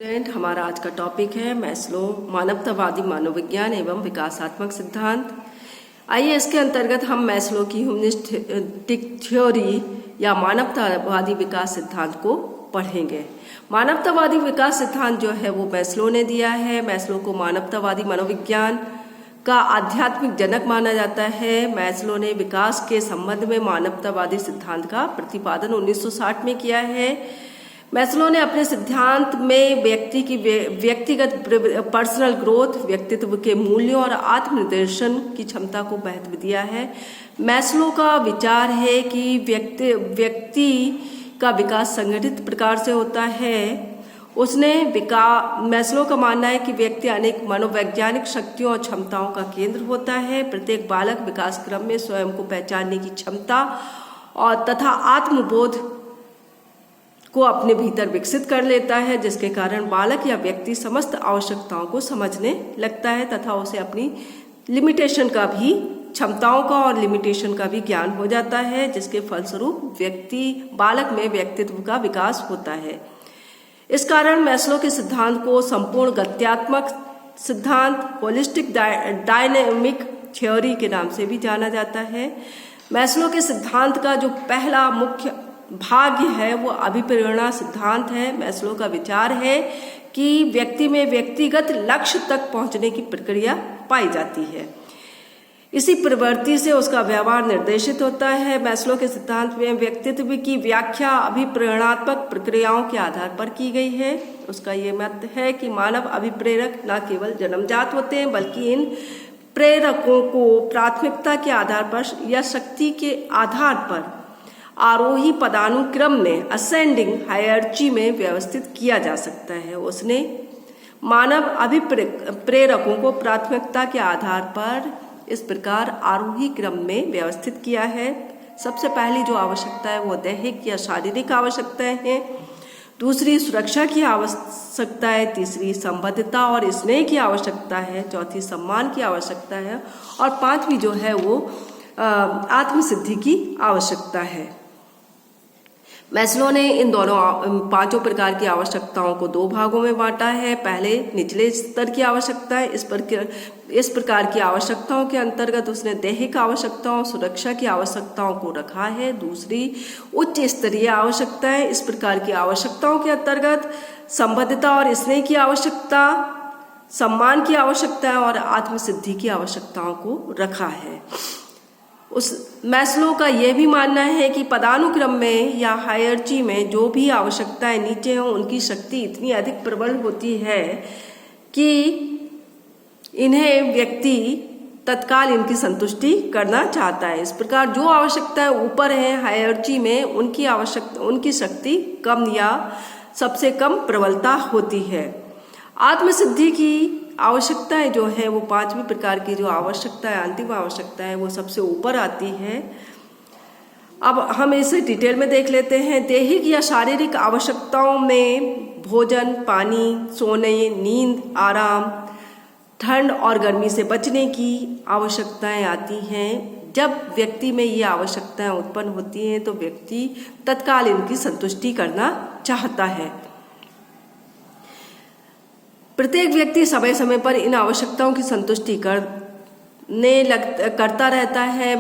Student, हमारा आज का टॉपिक है मैस्लो मानवतावादी मनोविज्ञान एवं विकासात्मक सिद्धांत। आइए इसके अंतर्गत हम मैस्लो की ह्यूमनिस्टिक थ्योरी या मानवतावादी विकास सिद्धांत को पढ़ेंगे। मानवतावादी विकास सिद्धांत जो है वो मैस्लो ने दिया है। मैस्लो को मानवतावादी मनोविज्ञान का आध्यात्मिक जनक माना जाता है। मैस्लो ने विकास के संबंध में मानवतावादी सिद्धांत का प्रतिपादन 1960 में किया है। मैस्लो ने अपने सिद्धांत में व्यक्ति की व्यक्तिगत पर्सनल ग्रोथ, व्यक्तित्व के मूल्यों और आत्मनिर्देशन की क्षमता को महत्व दिया है। मैस्लो का विचार है कि व्यक्ति का विकास संगठित प्रकार से होता है। मैस्लो का मानना है कि व्यक्ति अनेक मनोवैज्ञानिक शक्तियों और क्षमताओं का केंद्र होता है। प्रत्येक बालक विकास क्रम में स्वयं को पहचानने की क्षमता और तथा आत्मबोध को अपने भीतर विकसित कर लेता है, जिसके कारण बालक या व्यक्ति समस्त आवश्यकताओं को समझने लगता है तथा उसे अपनी लिमिटेशन का भी, क्षमताओं का और लिमिटेशन का भी ज्ञान हो जाता है, जिसके फलस्वरूप बालक में व्यक्तित्व का विकास होता है। इस कारण मैस्लो के सिद्धांत को संपूर्ण गत्यात्मक सिद्धांत, होलिस्टिक डायनेमिक थ्योरी के नाम से भी जाना जाता है। मैस्लो के सिद्धांत का जो पहला मुख्य भाग है वो अभिप्रेरणा सिद्धांत है। मैस्लो का विचार है कि व्यक्ति में व्यक्तिगत लक्ष्य तक पहुंचने की प्रक्रिया पाई जाती है। इसी प्रवृत्ति से उसका व्यवहार निर्देशित होता है। मैस्लो के सिद्धांत में व्यक्तित्व की व्याख्या अभिप्रेरणात्मक प्रक्रियाओं के आधार पर की गई है। उसका ये मत है कि मानव अभिप्रेरक न केवल जन्मजात होते हैं, बल्कि इन प्रेरकों को प्राथमिकता के आधार पर या शक्ति के आधार पर आरोही पदानुक्रम में, असेंडिंग हायरार्ची में व्यवस्थित किया जा सकता है। उसने मानव अभिप्रेरकों को प्राथमिकता के आधार पर इस प्रकार आरोही क्रम में व्यवस्थित किया है। सबसे पहली जो आवश्यकता है वो दैहिक या शारीरिक आवश्यकताएं हैं। दूसरी सुरक्षा की आवश्यकता है। तीसरी संबद्धता और स्नेह की आवश्यकता है। चौथी सम्मान की आवश्यकता है और पांचवी जो है वो आत्मसिद्धि की आवश्यकता है। मैस्लो ने इन दोनों पांचों प्रकार की आवश्यकताओं को दो भागों में बांटा है। पहले निचले स्तर की आवश्यकता है। इस प्रकार की आवश्यकताओं के अंतर्गत उसने दैहिक आवश्यकताओं, सुरक्षा की आवश्यकताओं को रखा है। दूसरी उच्च स्तरीय आवश्यकता है। इस प्रकार की आवश्यकताओं के अंतर्गत संबद्धता और स्नेह की आवश्यकता, सम्मान की आवश्यकता और आत्मसिद्धि की आवश्यकताओं को रखा है। मैस्लो का यह भी मानना है कि पदानुक्रम में या हायरार्ची में जो भी आवश्यकताएं नीचे हों, उनकी शक्ति इतनी अधिक प्रबल होती है कि इन्हें व्यक्ति तत्काल इनकी संतुष्टि करना चाहता है। इस प्रकार जो आवश्यकताएं ऊपर हैं हायरार्ची में, उनकी शक्ति कम या सबसे कम प्रबलता होती है। आत्मसिद्धि की आवश्यकताएं जो है वो पांचवी प्रकार की जो आवश्यकता है, अंतिम आवश्यकता है, वो सबसे ऊपर आती है। अब हम इसे डिटेल में देख लेते हैं। दैहिक या शारीरिक आवश्यकताओं में भोजन, पानी, सोने, नींद, आराम, ठंड और गर्मी से बचने की आवश्यकताएं आती हैं। जब व्यक्ति में ये आवश्यकताएं उत्पन्न होती हैं तो व्यक्ति तत्काल इनकी संतुष्टि करना चाहता है। प्रत्येक व्यक्ति समय समय पर इन आवश्यकताओं की संतुष्टि करता रहता है।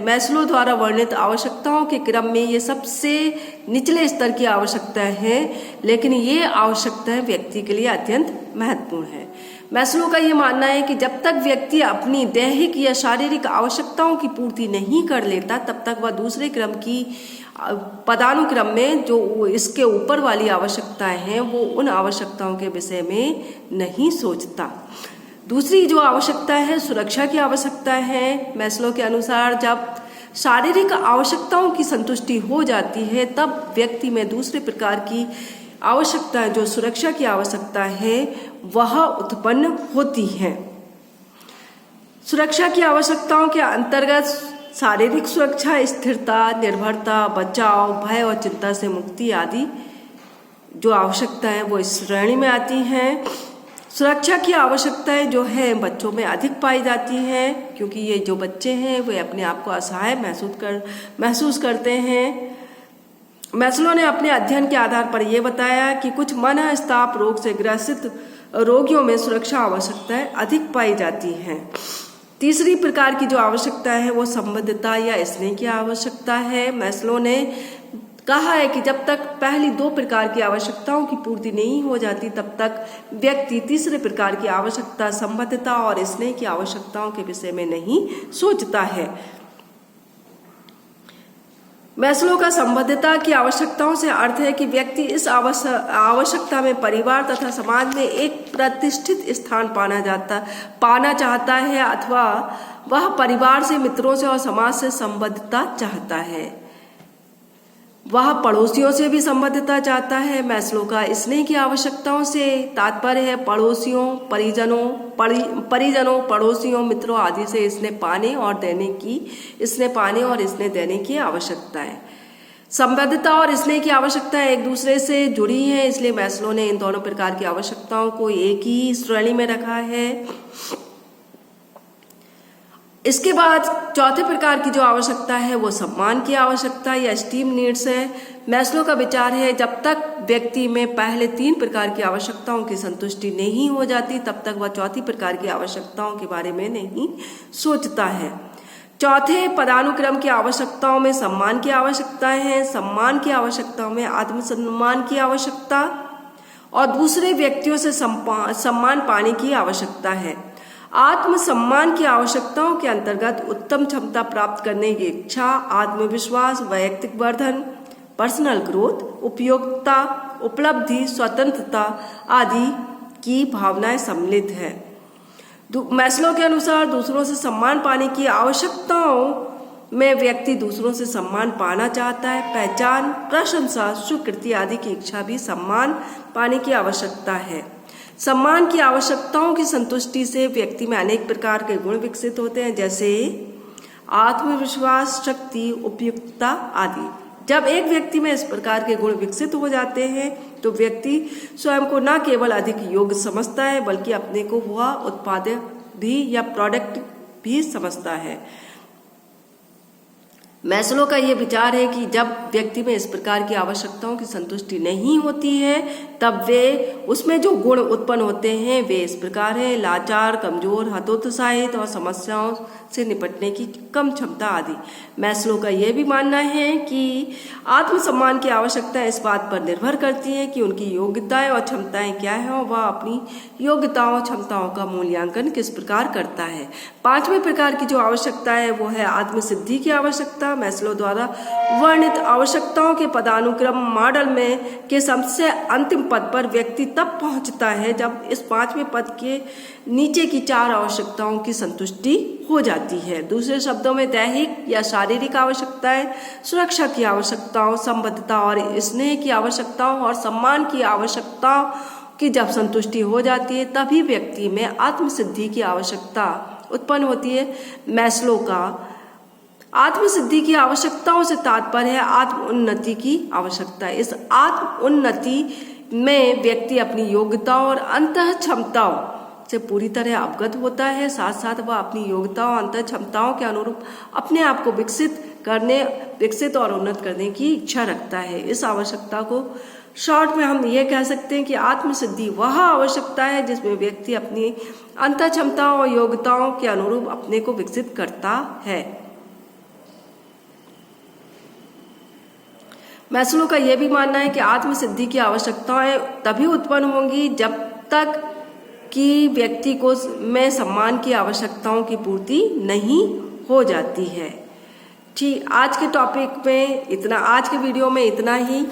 मैस्लो द्वारा वर्णित आवश्यकताओं के क्रम में ये सबसे निचले स्तर की आवश्यकताएं हैं, लेकिन ये आवश्यकताएं व्यक्ति के लिए अत्यंत महत्वपूर्ण है। मैस्लो का ये मानना है कि जब तक व्यक्ति अपनी दैहिक या शारीरिक आवश्यकताओं की पूर्ति नहीं कर लेता, तब तक वह दूसरे क्रम की पदानुक्रम में जो इसके ऊपर वाली आवश्यकताएं हैं वो उन आवश्यकताओं के विषय में नहीं सोचता। दूसरी जो आवश्यकता है सुरक्षा की आवश्यकता है। मैस्लो के अनुसार जब शारीरिक आवश्यकताओं की संतुष्टि हो जाती है तब व्यक्ति में दूसरे प्रकार की आवश्यकताएं, जो सुरक्षा की आवश्यकता है, वह उत्पन्न होती है। सुरक्षा की आवश्यकताओं के अंतर्गत शारीरिक सुरक्षा, स्थिरता, निर्भरता, बचाव, भय और चिंता से मुक्ति आदि जो आवश्यकताएं हैं वो इस श्रेणी में आती हैं। सुरक्षा की आवश्यकताएं जो है बच्चों में अधिक पाई जाती हैं, क्योंकि ये जो बच्चे हैं वे अपने आप को असहाय महसूस करते हैं मैस्लो ने अपने अध्ययन के आधार पर यह बताया कि कुछ मनस्ताप रोग से ग्रसित रोगियों में सुरक्षा आवश्यकताएं अधिक पाई जाती हैं। तीसरी प्रकार की जो आवश्यकता है वो संबद्धता या स्नेह की आवश्यकता है। मैस्लो ने कहा है कि जब तक पहली दो प्रकार की आवश्यकताओं की पूर्ति नहीं हो जाती तब तक व्यक्ति तीसरे प्रकार की आवश्यकता संबद्धता और स्नेह की आवश्यकताओं के विषय में नहीं सोचता है। मैस्लो का संबद्धता की आवश्यकताओं से अर्थ है कि व्यक्ति इस आवश्यकता में परिवार तथा समाज में एक प्रतिष्ठित स्थान पाना चाहता है अथवा वह परिवार से, मित्रों से और समाज से संबद्धता चाहता है। वह पड़ोसियों से भी संबद्धता चाहता है। मैस्लो का स्नेह की आवश्यकताओं से तात्पर्य है पड़ोसियों, परिजनों, पड़ोसियों, मित्रों आदि से स्नेह पाने और स्नेह देने की आवश्यकता है। संबद्धता और स्नेह की आवश्यकताएं एक दूसरे से जुड़ी हैं, इसलिए मैस्लो ने इन दोनों प्रकार की आवश्यकताओं को एक ही श्रेणी में रखा है। इसके बाद चौथे प्रकार की जो आवश्यकता है वो सम्मान की आवश्यकता या स्टीम नीड्स है। मैस्लो का विचार है जब तक व्यक्ति में पहले तीन प्रकार की आवश्यकताओं की संतुष्टि नहीं हो जाती तब तक वह चौथी प्रकार की आवश्यकताओं के बारे में नहीं सोचता है। चौथे पदानुक्रम की आवश्यकताओं में सम्मान की आवश्यकताएं हैं। सम्मान की आवश्यकताओं में आत्मसम्मान की आवश्यकता और दूसरे व्यक्तियों से सम्मान पाने की आवश्यकता है। आत्मसम्मान की आवश्यकताओं के अंतर्गत उत्तम क्षमता प्राप्त करने की इच्छा, आत्मविश्वास, वैयक्तिक वर्धन, पर्सनल ग्रोथ, उपयोगिता, उपलब्धि, स्वतंत्रता आदि की भावनाएं सम्मिलित है। मैस्लो के अनुसार दूसरों से सम्मान पाने की आवश्यकताओं में व्यक्ति दूसरों से सम्मान पाना चाहता है। पहचान, प्रशंसा, स्वीकृति आदि की इच्छा भी सम्मान पाने की आवश्यकता है। सम्मान की आवश्यकताओं की संतुष्टि से व्यक्ति में अनेक प्रकार के गुण विकसित होते हैं, जैसे आत्मविश्वास, शक्ति, उपयुक्तता आदि। जब एक व्यक्ति में इस प्रकार के गुण विकसित हो जाते हैं तो व्यक्ति स्वयं को न केवल अधिक योग्य समझता है बल्कि अपने को वह उत्पाद भी या प्रोडक्ट भी समझता है। मैस्लो का यह विचार है कि जब व्यक्ति में इस प्रकार की आवश्यकताओं की संतुष्टि नहीं होती है तब वे उसमें जो गुण उत्पन्न होते हैं वे इस प्रकार है: लाचार, कमजोर, हतोत्साहित और समस्याओं से निपटने की कम क्षमता आदि। मैस्लो का यह भी मानना है कि आत्मसम्मान की आवश्यकता इस बात पर निर्भर करती है कि उनकी योग्यताएं और क्षमताएं क्या हैं और वह अपनी योग्यताओं और क्षमताओं का मूल्यांकन किस प्रकार करता है। पांचवें प्रकार की जो आवश्यकता है वो है आत्मसिद्धि की आवश्यकता। मैस्लो द्वारा वर्णित आवश्यकताओं के पदानुक्रम मॉडल में के सबसे अंतिम पद पर व्यक्ति तब पहुंचता है जब इस पांचवें पद के नीचे की चार आवश्यकताओं की संतुष्टि हो जाती है। दूसरे शब्दों में दैहिक या शारीरिक आवश्यकताएं, सुरक्षा की आवश्यकताओं, संबद्धता और स्नेह की आवश्यकताओं और सम्मान की आवश्यकताओं की जब संतुष्टि हो जाती है तभी व्यक्ति में आत्मसिद्धि की आवश्यकता उत्पन्न होती है। मैस्लो का आत्मसिद्धि की आवश्यकताओं से तात्पर्य है आत्म उन्नति की आवश्यकता। इस आत्म उन्नति में व्यक्ति अपनी योग्यताओं और अंतः क्षमताओं से पूरी तरह अवगत होता है, साथ साथ वह अपनी योग्यताओं और अंतः क्षमताओं के अनुरूप अपने आप को विकसित और उन्नत करने की इच्छा रखता है। इस आवश्यकता को शॉर्ट में हम ये कह सकते हैं कि आत्मसिद्धि वह आवश्यकता है जिसमें व्यक्ति अपनी अंतः क्षमताओं और योग्यताओं के अनुरूप अपने को विकसित करता है। मैस्लो का यह भी मानना है कि आत्मसिद्धि की आवश्यकताएं तभी उत्पन्न होंगी जब तक कि व्यक्ति को में सम्मान की आवश्यकताओं की पूर्ति नहीं हो जाती है। ठीक, आज के टॉपिक में इतना, आज के वीडियो में इतना ही।